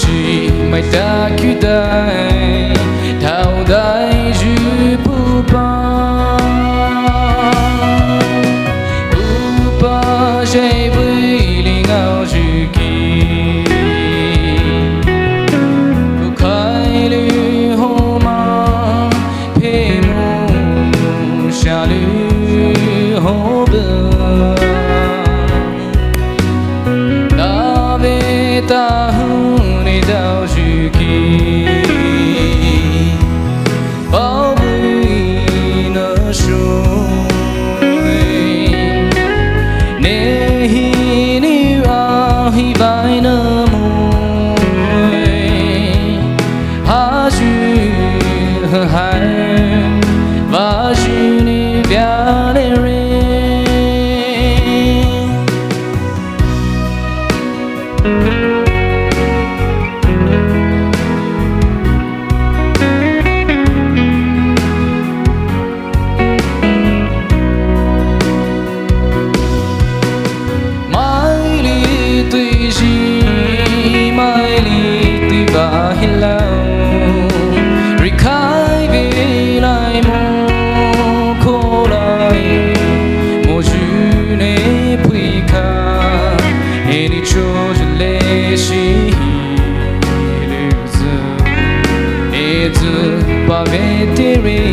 Zhifiimai ta cứu tay thao đại dư Poupa dây với linh áo dư kỳ khai lưu hồ ma Phaibung xa lưu hồ bờ ta về ta hương đi đào dư kỳ bao bụi nở sôi nê hi níu áo hi vai nở môi ha dư hai và dư ni bia lê rê Zhifiimai li tuy ba hi lao ri khai về lại mô khô lại mô dư nê pui kha e ni cho je lê shi lưu dư e dư ba về tê rê